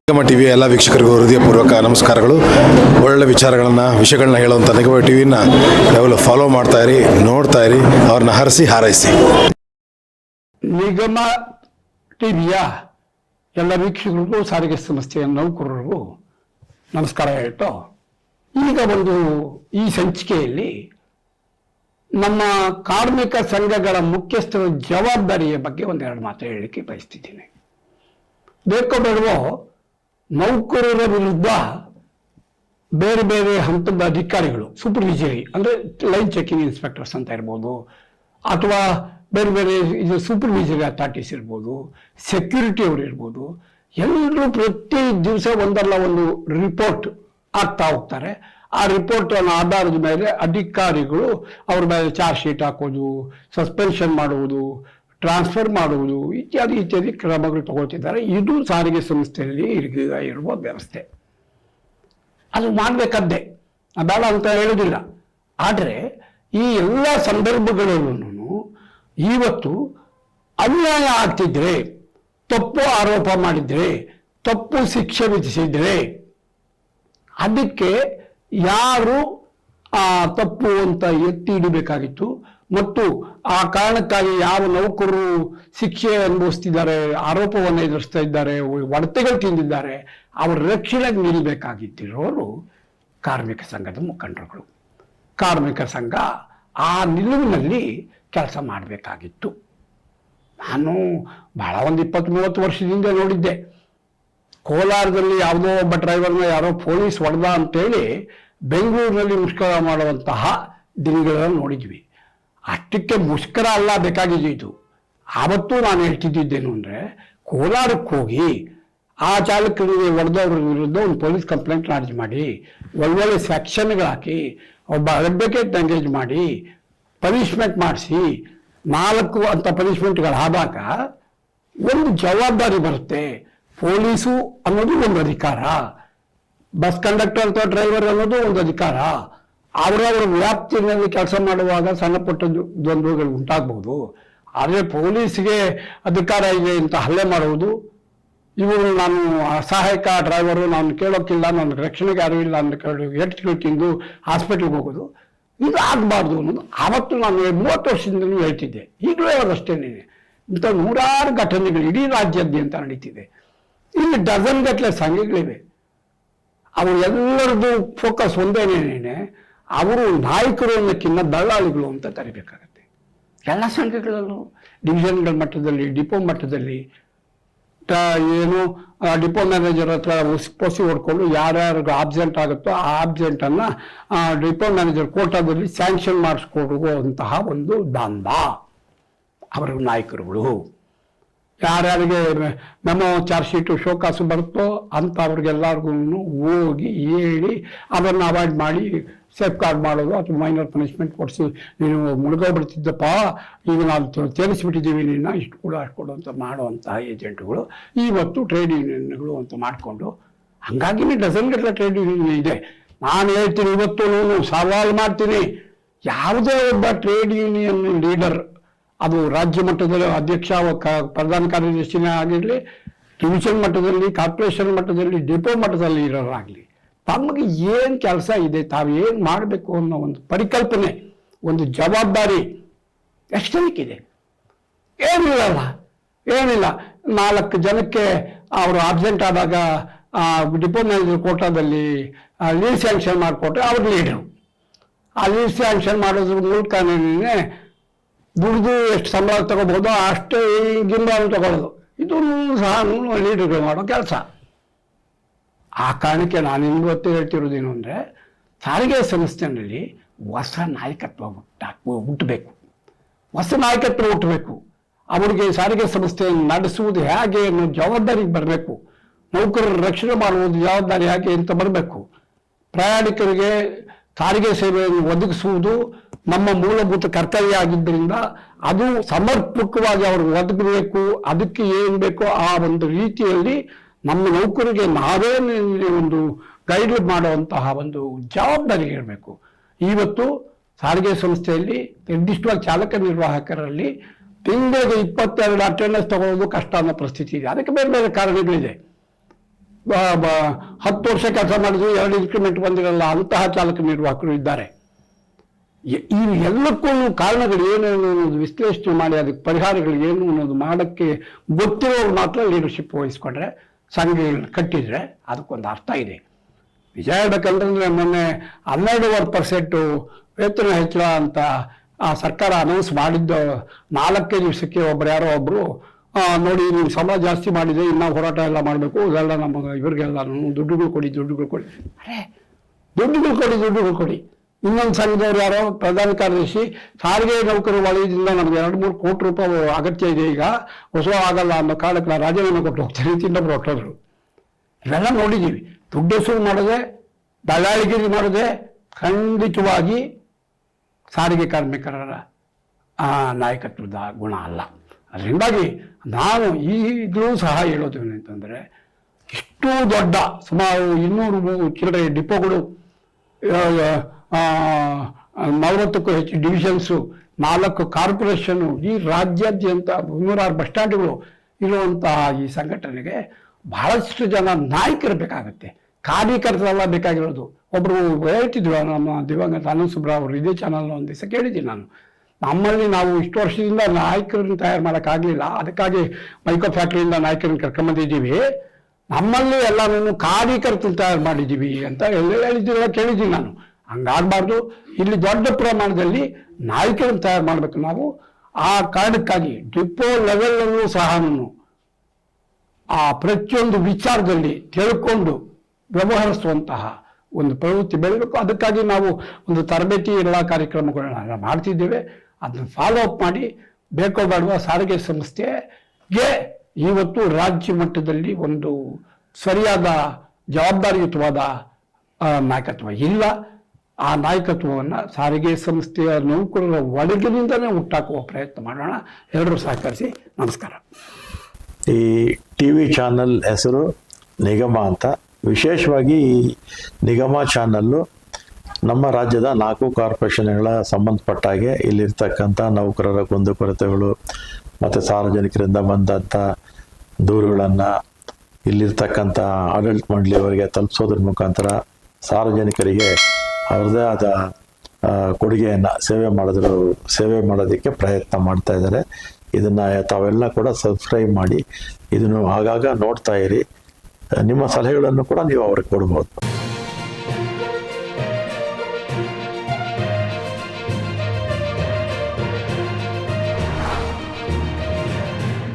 ನಿಗಮ ಟಿವಿಯ ಎಲ್ಲ ವೀಕ್ಷಕರಿಗೂ ಹೃದಯಪೂರ್ವಕ ನಮಸ್ಕಾರಗಳು. ಒಳ್ಳೆ ವಿಷಯಗಳನ್ನ ಹೇಳುವಂಥ ನಿಗಮ ಟಿವಿನ ಯಾವಾಗಲೂ ಫಾಲೋ ಮಾಡ್ತಾ ಇರಿ, ನೋಡ್ತಾ ಇರಿ, ಅವ್ರನ್ನ ಹರಿಸಿ ಹಾರೈಸಿ. ನಿಗಮ ಟಿವಿಯ ಎಲ್ಲ ವೀಕ್ಷಕರಿಗೂ, ಸಾರಿಗೆ ಸಂಸ್ಥೆಯ ನೌಕರರಿಗೂ ನಮಸ್ಕಾರ ಹೇಳ್ತು. ಈಗ ಈ ಸಂಚಿಕೆಯಲ್ಲಿ ನಮ್ಮ ಕಾರ್ಮಿಕ ಸಂಘಗಳ ಮುಖ್ಯಸ್ಥರ ಜವಾಬ್ದಾರಿಯ ಬಗ್ಗೆ ಒಂದೆರಡು ಮಾತು ಹೇಳಲಿಕ್ಕೆ ಬಯಸ್ತಿದ್ದೀನಿ. ಬೇಕೋ ಬೇಡವೋ ನೌಕರರ ವಿರುದ್ಧ ಬೇರೆ ಬೇರೆ ಹಂತದ ಅಧಿಕಾರಿಗಳು, ಸೂಪರ್ವಿಸರಿ ಅಂದರೆ ಲೈನ್ ಚೆಕಿಂಗ್ ಇನ್ಸ್ಪೆಕ್ಟರ್ಸ್ ಅಂತ ಇರ್ಬೋದು, ಅಥವಾ ಬೇರೆ ಬೇರೆ ಇದು ಸೂಪರ್ವಿಸರಿ ಅಥಾರಿಟೀಸ್ ಇರ್ಬೋದು, ಸೆಕ್ಯೂರಿಟಿ ಅವರು ಇರ್ಬೋದು, ಎಲ್ಲರೂ ಪ್ರತಿ ದಿವಸ ಒಂದಲ್ಲ ಒಂದು ರಿಪೋರ್ಟ್ ಆಗ್ತಾ ಹೋಗ್ತಾರೆ. ಆ ರಿಪೋರ್ಟ್ ಆಧಾರದ ಮೇಲೆ ಅಧಿಕಾರಿಗಳು ಅವ್ರ ಮೇಲೆ ಚಾರ್ಜ್ ಶೀಟ್ ಹಾಕೋದು, ಸಸ್ಪೆನ್ಷನ್ ಮಾಡುವುದು, ಟ್ರಾನ್ಸ್ಫರ್ ಮಾಡುವುದು ಇತ್ಯಾದಿ ಕ್ರಮಗಳು ತಗೊಳ್ತಿದ್ದಾರೆ. ಇದು ಸಾರಿಗೆ ಸಂಸ್ಥೆಯಲ್ಲಿ ಇರುವ ವ್ಯವಸ್ಥೆ. ಅದು ಮಾಡಬೇಕದ್ದೇ, ಬೇಡ ಅಂತ ಹೇಳೋದಿಲ್ಲ. ಆದರೆ ಈ ಎಲ್ಲ ಸಂದರ್ಭಗಳಲ್ಲೂ ಇವತ್ತು ಅನ್ಯಾಯ ಆಗ್ತಿದ್ರೆ, ತಪ್ಪು ಆರೋಪ ಮಾಡಿದ್ರೆ, ತಪ್ಪು ಶಿಕ್ಷೆ ವಿಧಿಸಿದ್ರೆ ಅದಕ್ಕೆ ಯಾರು ತಪ್ಪು ಅಂತ ಎತ್ತಿ ಹಿಡಿಬೇಕಾಗಿತ್ತು ಮತ್ತು ಆ ಕಾರಣಕ್ಕಾಗಿ ಯಾವ ನೌಕರರು ಶಿಕ್ಷೆ ಅನುಭವಿಸ್ತಿದ್ದಾರೆ, ಆರೋಪವನ್ನು ಎದುರಿಸ್ತಾ ಇದ್ದಾರೆ, ಒಡತೆಗಳು ತಿಂದಿದ್ದಾರೆ, ಅವರ ರಕ್ಷಣೆಗೆ ನಿಲ್ಲಬೇಕಾಗಿತ್ತಿರೋರು ಕಾರ್ಮಿಕ ಸಂಘದ ಮುಖಂಡರುಗಳು. ಕಾರ್ಮಿಕ ಸಂಘ ಆ ನಿಲುವಿನಲ್ಲಿ ಕೆಲಸ ಮಾಡಬೇಕಾಗಿತ್ತು. ನಾನು ಬಹಳ ಒಂದು 20-30 ವರ್ಷದಿಂದ ನೋಡಿದ್ದೆ. ಕೋಲಾರದಲ್ಲಿ ಯಾವುದೋ ಒಬ್ಬ ಡ್ರೈವರ್ನ ಯಾರೋ ಪೊಲೀಸ್ ಹೊಡೆದ ಅಂತೇಳಿ ಬೆಂಗಳೂರಿನಲ್ಲಿ ಮುಷ್ಕರ ಮಾಡುವಂತಹ ದಿನಗಳನ್ನು ನೋಡಿದ್ವಿ. ಅಷ್ಟಕ್ಕೆ ಮುಷ್ಕರ ಅಲ್ಲ ಬೇಕಾಗಿದ್ದು. ಆವತ್ತು ನಾನು ಹೇಳ್ತಿದ್ದೇನು ಅಂದರೆ, ಕೋಲಾರಕ್ಕೆ ಹೋಗಿ ಆ ಚಾಲಕರಿಗೆ ಹೊಡೆದವ್ರ ವಿರುದ್ಧ ಒಂದು ಪೊಲೀಸ್ ಕಂಪ್ಲೇಂಟ್ ಲಾಡ್ಜ್ ಮಾಡಿ, ಒಳ್ಳೊಳ್ಳೆ ಸೆಕ್ಷನ್ಗಳು ಹಾಕಿ, ಒಬ್ಬ ಅಡ್ವೊಕೇಟ್ ಎಂಗೇಜ್ ಮಾಡಿ, ಪನಿಷ್ಮೆಂಟ್ ಮಾಡಿಸಿ, 4 ಅಂತ ಪನಿಷ್ಮೆಂಟ್ಗಳು ಆದಾಗ ಒಂದು ಜವಾಬ್ದಾರಿ ಬರುತ್ತೆ. ಪೊಲೀಸು ಅನ್ನೋದು ಒಂದು ಅಧಿಕಾರ, ಬಸ್ ಕಂಡಕ್ಟರ್ ಅಥವಾ ಡ್ರೈವರ್ ಅನ್ನೋದು ಒಂದು ಅಧಿಕಾರ. ಅವರವರ ವ್ಯಾಪ್ತಿಯಲ್ಲಿ ಕೆಲಸ ಮಾಡುವಾಗ ಸಣ್ಣ ಪುಟ್ಟ ದ್ವಂದ್ವಗಳು ಉಂಟಾಗಬಹುದು. ಆದರೆ ಪೊಲೀಸ್ಗೆ ಅಧಿಕಾರ ಇದೆ ಅಂತ ಹಲ್ಲೆ ಮಾಡುವುದು, ಇವರು ನಾನು ಸಹಾಯಕ ಡ್ರೈವರು, ನಾನು ಕೇಳೋಕ್ಕಿಲ್ಲ, ನನ್ನ ರಕ್ಷಣೆಗೆ ಯಾರೂ ಇಲ್ಲ ಅಂತ ಕೇಳಿ ಏಟ್ಗಳು ತಿಂದು ಹಾಸ್ಪಿಟ್ಲಿಗೆ ಹೋಗೋದು, ಇದು ಆಗಬಾರ್ದು ಅನ್ನೋದು ಆವತ್ತು ನಾನು 30 ವರ್ಷದಿಂದಲೂ ಹೇಳ್ತಿದ್ದೆ. ಈಗಲೂ ಹೇಳೋದಷ್ಟೇನೆ. ಇಂಥ 100 ಘಟನೆಗಳು ಇಡೀ ರಾಜ್ಯಾದ್ಯಂತ ನಡೀತಿದೆ. ಇಲ್ಲಿ ಡಜನ್ ಗಟ್ಟಲೆ ಸಂಘಗಳಿವೆ. ಅವರು ಎಲ್ಲರದ್ದು ಫೋಕಸ್ ಒಂದೇನೇನೆ, ಅವರು ನಾಯಕರು ಅನ್ನೋಕ್ಕಿಂತ ದಳ್ಳಾಳಿಗಳು ಅಂತ ಕರಿಬೇಕಾಗತ್ತೆ. ಎಲ್ಲ ಸಂಘಗಳಲ್ಲೂ ಡಿವಿಷನ್ಗಳ ಮಟ್ಟದಲ್ಲಿ, ಡಿಪೋ ಮಟ್ಟದಲ್ಲಿ ಏನು ಡಿಪೋ ಮ್ಯಾನೇಜರ್ ಹತ್ರ ಪೋಸಿ ಹೊಡ್ಕೊಂಡು ಯಾರ್ಯಾರಿಗೂ ಆಬ್ಸೆಂಟ್ ಆಗುತ್ತೋ ಆ ಆಬ್ಸೆಂಟನ್ನು ಡಿಪೋ ಮ್ಯಾನೇಜರ್ ಕೋಟಾದಲ್ಲಿ ಸ್ಯಾಂಕ್ಷನ್ ಮಾಡಿಸ್ಕೊಡುವಂತಹ ಒಂದು ದಂಧ ಅವರ ನಾಯಕರುಗಳು. ಯಾರ್ಯಾರಿಗೆ ಮೆಮೊ ಚಾರ್ಜ್ ಶೀಟು ಶೋಕಾಸು ಬರುತ್ತೋ ಅಂಥವ್ರಿಗೆಲ್ಲರಿಗೂ ಹೋಗಿ ಹೇಳಿ ಅದನ್ನು ಅವಾಯ್ಡ್ ಮಾಡಿ ಸೇಫ್ ಗಾರ್ಡ್ ಮಾಡೋದು ಅಥವಾ ಮೈನರ್ ಪನಿಷ್ಮೆಂಟ್ ಕೊಡಿಸಿ, ನೀನು ಮುಳುಗೋಗ್ಬಿಡ್ತಿದ್ದಪ್ಪ, ಈಗ ನಾವು ತೇರಿಸ್ಬಿಟ್ಟಿದ್ದೀವಿ ನಿನ್ನ, ಇಷ್ಟು ಕೂಡ ಅಷ್ಟು ಕೊಡು ಅಂತ ಮಾಡುವಂತಹ ಏಜೆಂಟ್ಗಳು ಇವತ್ತು ಟ್ರೇಡ್ ಯೂನಿಯನ್ಗಳು ಅಂತ ಮಾಡಿಕೊಂಡು, ಹಂಗಾಗಿನೇ ಡಜನ್ಗಟ್ಟಲೆ ಟ್ರೇಡ್ ಯೂನಿಯನ್ ಇದೆ. ನಾನು ಹೇಳ್ತೀನಿ, ಇವತ್ತು ಸವಾಲು ಮಾಡ್ತೀನಿ, ಯಾವುದೇ ಒಬ್ಬ ಟ್ರೇಡ್ ಯೂನಿಯನ್ ಲೀಡರ್, ಅದು ರಾಜ್ಯ ಮಟ್ಟದಲ್ಲಿ ಅಧ್ಯಕ್ಷ, ಪ್ರಧಾನ ಕಾರ್ಯದರ್ಶಿನೇ ಆಗಿರಲಿ, ಡಿವಿಷನ್ ಮಟ್ಟದಲ್ಲಿ, ಕಾರ್ಪೊರೇಷನ್ ಮಟ್ಟದಲ್ಲಿ, ಡಿಪೋ ಮಟ್ಟದಲ್ಲಿ ಇರೋರಾಗಲಿ, ತಮಗೆ ಏನು ಕೆಲಸ ಇದೆ, ತಾವೇನು ಮಾಡಬೇಕು ಅನ್ನೋ ಒಂದು ಪರಿಕಲ್ಪನೆ, ಒಂದು ಜವಾಬ್ದಾರಿ ಎಷ್ಟು ಜನಕ್ಕಿದೆ? ಏನಿಲ್ಲ. 4 ಜನಕ್ಕೆ ಅವರು ಆಬ್ಸೆಂಟ್ ಆದಾಗ ಡಿಪೋ ಮ್ಯಾನೇಜರ್ ಕೋಟಾದಲ್ಲಿ ಲೀವ್ ಸ್ಯಾಂಕ್ಷನ್ ಮಾಡಿಕೊಟ್ರೆ ಅವ್ರ ಲೀಡರು. ಆ ಲೀವ್ ಸ್ಯಾಂಕ್ಷನ್ ಮಾಡೋದ್ರ ಮೂಲಕನೇ ದುಡ್ದು ಎಷ್ಟು ಸಂಬಳ ತಗೋಬಹುದು ಅಷ್ಟೇ ಗಿಂಬಾಲು ತಗೊಳ್ಳೋದು. ಇದು ಸಹ ಲೀಡರ್ಗಳು ಮಾಡೋ ಕೆಲಸ. ಆ ಕಾರಣಕ್ಕೆ ನಾನು ಇವತ್ತು ಹೇಳ್ತಿರೋದೇನು ಅಂದರೆ, ಸಾರಿಗೆ ಸಂಸ್ಥೆಯಲ್ಲಿ ಹೊಸ ನಾಯಕತ್ವ ಹುಟ್ಟಬೇಕು. ಅವರಿಗೆ ಸಾರಿಗೆ ಸಂಸ್ಥೆಯನ್ನು ನಡೆಸುವುದು ಹೇಗೆ ಅನ್ನೋ ಜವಾಬ್ದಾರಿಗೆ ಬರಬೇಕು. ನೌಕರರ ರಕ್ಷಣೆ ಮಾಡುವುದು ಜವಾಬ್ದಾರಿ ಹೇಗೆ ಅಂತ ಬರಬೇಕು. ಪ್ರಯಾಣಿಕರಿಗೆ ಸಾರಿಗೆ ಸೇವೆಯನ್ನು ಒದಗಿಸುವುದು ನಮ್ಮ ಮೂಲಭೂತ ಕರ್ತವ್ಯ ಆಗಿದ್ದರಿಂದ ಅದು ಸಮರ್ಪಕವಾಗಿ ಅವ್ರಿಗೆ ಒದಗಬೇಕು. ಅದಕ್ಕೆ ಏನು ಬೇಕೋ ಆ ಒಂದು ರೀತಿಯಲ್ಲಿ ನಮ್ಮ ನೌಕರಿಗೆ ನಾವೇ ಒಂದು ಗೈಡ್ ಮಾಡುವಂತಹ ಒಂದು ಜವಾಬ್ದಾರಿ ಇರಬೇಕು. ಇವತ್ತು ಸಾರಿಗೆ ಸಂಸ್ಥೆಯಲ್ಲಿ ನಿರ್ದಿಷ್ಟವಾಗಿ ಚಾಲಕ ನಿರ್ವಾಹಕರಲ್ಲಿ ತಿಂಗಳಿಗೆ 22 ಅಟೆಂಡೆನ್ಸ್ ತಗೊಳ್ಳೋದು ಕಷ್ಟ ಅನ್ನೋ ಪರಿಸ್ಥಿತಿ ಇದೆ. ಅದಕ್ಕೆ ಬೇರೆ ಬೇರೆ ಕಾರಣಗಳಿದೆ. 10 ವರ್ಷ ಕೆಲಸ ಮಾಡಿದ್ರು 2 ಇನ್ಕ್ರಿಮೆಂಟ್ ಬಂದಿರಲ್ಲ ಅಂತಹ ಚಾಲಕ ನಿರ್ವಾಹಕರು ಇದ್ದಾರೆ. ಈ ಎಲ್ಲಕ್ಕೂ ಕಾರಣಗಳು ಏನು ಅನ್ನೋದು ವಿಶ್ಲೇಷಣೆ ಮಾಡಿ ಅದಕ್ಕೆ ಪರಿಹಾರಗಳು ಏನು ಅನ್ನೋದು ಮಾಡೋಕ್ಕೆ ಗೊತ್ತಿರೋರು ಮಾತ್ರ ಲೀಡರ್ಶಿಪ್ ವಹಿಸ್ಕೊಂಡ್ರೆ, ಸಂಘಗಳನ್ನ ಕಟ್ಟಿದ್ರೆ ಅದಕ್ಕೊಂದು ಅರ್ಥ ಇದೆ. ನಿಜ ಹೇಳ್ಬೇಕಂತಂದ್ರೆ ಮೊನ್ನೆ 12% ವೇತನ ಹೆಚ್ಚಳ ಅಂತ ಆ ಸರ್ಕಾರ ಅನೌನ್ಸ್ ಮಾಡಿದ್ದು 4 ದಿವಸಕ್ಕೆ ಯಾರೋ ಒಬ್ರು ನೋಡಿ ನೀವು ಸಂಬಳ ಜಾಸ್ತಿ ಮಾಡಿದೆ, ಇನ್ನೂ ಹೋರಾಟ ಎಲ್ಲ ಮಾಡಬೇಕು, ಇದೆಲ್ಲ ನಮ್ಮ ಇವ್ರಿಗೆಲ್ಲ ದುಡ್ಡುಗಳು ಕೊಡಿ. ಅರೆ ದುಡ್ಡುಗಳು ಕೊಡಿ. ಇನ್ನೊಂದು ಸಂಘದವ್ರು ಯಾರೋ ಪ್ರಧಾನ ಕಾರ್ಯದರ್ಶಿ, ಸಾರಿಗೆ ನೌಕರರ ವಲಯದಿಂದ ನಮ್ಗೆ 2-3 ಕೋಟಿ ರೂಪಾಯಿ ಅಗತ್ಯ ಇದೆ, ಈಗ ಹೊಸ ಆಗಲ್ಲ ಅನ್ನೋ ಕಾರಣಕ್ಕೆ ರಾಜೀನಾಮೆ ಕೊಟ್ಟು ಹೋಗ್ತಾರೆ ಅಂತ ಇನ್ನೊಬ್ರು ಹೊಟ್ಟೋದ್ರು. ಇವೆಲ್ಲ ನೋಡಿದ್ದೀವಿ. ದುಡ್ಡು ವಸೂಲು ಮಾಡದೆ, ದಳ್ಳಾಳಿಗಿರಿ ಮಾಡದೆ ಖಂಡಿತವಾಗಿ ಸಾರಿಗೆ ಕಾರ್ಮಿಕರ ನಾಯಕತ್ವದ ಗುಣ ಅಲ್ಲ. ಅದರಿಂದಾಗಿ ನಾನು ಈಗಲೂ ಸಹ ಹೇಳೋದು ಏನಂತಂದರೆ, ಇಷ್ಟು ದೊಡ್ಡ ಸುಮಾರು 200 ಚಿಲ್ಲರೆ ಡಿಪೋಗಳು, 40ಕ್ಕೂ ಹೆಚ್ಚು ಡಿವಿಷನ್ಸು, 4 ಕಾರ್ಪೊರೇಷನ್ನು, ಈ ರಾಜ್ಯಾದ್ಯಂತ 306 ಬಸ್ ಸ್ಟ್ಯಾಂಡ್ಗಳು ಇರುವಂತಹ ಈ ಸಂಘಟನೆಗೆ ಬಹಳಷ್ಟು ಜನ ನಾಯಕರು ಬೇಕಾಗುತ್ತೆ, ಕಾರ್ಯಕರ್ತರೆಲ್ಲ ಬೇಕಾಗಿರೋದು. ಒಬ್ಬರು ಹೇಳ್ತಿದ್ರು, ನಮ್ಮ ದಿವಂಗತ ಆನಂದ್ ಸುಬ್ರಾವ್ ಅವರು ಇದೇ ಚಾನಲ್ ಒಂದು ದಿವಸ ಕೇಳಿದ್ದೀನಿ ನಾನು, ನಮ್ಮಲ್ಲಿ ನಾವು ಇಷ್ಟು ವರ್ಷದಿಂದ ನಾಯಕರನ್ನು ತಯಾರು ಮಾಡೋಕ್ಕಾಗಲಿಲ್ಲ, ಅದಕ್ಕಾಗಿ ಮೈಕೋ ಫ್ಯಾಕ್ಟ್ರಿಯಿಂದ ನಾಯಕರನ್ನು ಕರ್ಕೊಂಬಂದಿದ್ದೀವಿ, ನಮ್ಮಲ್ಲಿ ಎಲ್ಲನೂ ಕಾರ್ಯಕರ್ತರನ್ನು ತಯಾರು ಮಾಡಿದ್ದೀವಿ ಅಂತ ಹೇಳಿದ್ದೀರ ಕೇಳಿದ್ದೀನಿ ನಾನು. ಹಂಗಾಗಬಾರ್ದು, ಇಲ್ಲಿ ದೊಡ್ಡ ಪ್ರಮಾಣದಲ್ಲಿ ನಾಯಕರನ್ನು ತಯಾರು ಮಾಡಬೇಕು ನಾವು. ಆ ಕಾರಣಕ್ಕಾಗಿ ಡಿಪೋ ಲೆವೆಲಲ್ಲೂ ಸಹ ಆ ಪ್ರತಿಯೊಂದು ವಿಚಾರದಲ್ಲಿ ತಿಳ್ಕೊಂಡು ವ್ಯವಹರಿಸುವಂತಹ ಒಂದು ಪ್ರವೃತ್ತಿ ಬೆಳೀಬೇಕು. ಅದಕ್ಕಾಗಿ ನಾವು ಒಂದು ತರಬೇತಿ ಎಲ್ಲ ಕಾರ್ಯಕ್ರಮಗಳನ್ನ ಮಾಡ್ತಿದ್ದೇವೆ. ಅದನ್ನು ಫಾಲೋ ಅಪ್ ಮಾಡಿ ಬೇಕೋ ಬೇಡವಾ ಸಾರಿಗೆ ಸಂಸ್ಥೆಗೆ ಇವತ್ತು ರಾಜ್ಯ ಮಟ್ಟದಲ್ಲಿ ಒಂದು ಸರಿಯಾದ ಜವಾಬ್ದಾರಿಯುತವಾದ ನಾಯಕತ್ವ ಇಲ್ಲ. ಆ ನಾಯಕತ್ವವನ್ನು ಸಾರಿಗೆ ಸಂಸ್ಥೆಯ ನೌಕರರ ಒಳಗಿನಿಂದಲೇ ಹುಟ್ಟಾಕುವ ಪ್ರಯತ್ನ ಮಾಡೋಣ. ಎಲ್ಲರೂ ಸಹಕರಿಸಿ. ನಮಸ್ಕಾರ. ಈ ಟಿ ವಿ ಚಾನಲ್ ಹೆಸರು ನಿಗಮ ಅಂತ. ವಿಶೇಷವಾಗಿ ಈ ನಿಗಮ ಚಾನಲ್ಲು ನಮ್ಮ ರಾಜ್ಯದ 4 ಕಾರ್ಪೊರೇಷನ್ಗಳ ಸಂಬಂಧಪಟ್ಟ ಹಾಗೆ ಇಲ್ಲಿರ್ತಕ್ಕಂಥ ನೌಕರರ ಕುಂದುಕೊರತೆಗಳು ಮತ್ತು ಸಾರ್ವಜನಿಕರಿಂದ ಬಂದಂಥ ದೂರುಗಳನ್ನು ಇಲ್ಲಿರ್ತಕ್ಕಂಥ ಆಡಳಿತ ಮಂಡಳಿಯವರಿಗೆ ತಲುಪಿಸೋದ್ರ ಮುಖಾಂತರ ಸಾರ್ವಜನಿಕರಿಗೆ ಅವ್ರದ್ದೇ ಆದ ಕೊಡುಗೆಯನ್ನು ಸೇವೆ ಮಾಡೋದಕ್ಕೆ ಪ್ರಯತ್ನ ಮಾಡ್ತಾ ಇದ್ದಾರೆ. ಇದನ್ನು ತಾವೆಲ್ಲ ಕೂಡ ಸಬ್ಸ್ಕ್ರೈಬ್ ಮಾಡಿ ಇದನ್ನು ಆಗಾಗ ನೋಡ್ತಾ ಇರಿ. ನಿಮ್ಮ ಸಲಹೆಗಳನ್ನು ಕೂಡ ನೀವು ಅವ್ರಿಗೆ ಕೊಡ್ಬೋದು.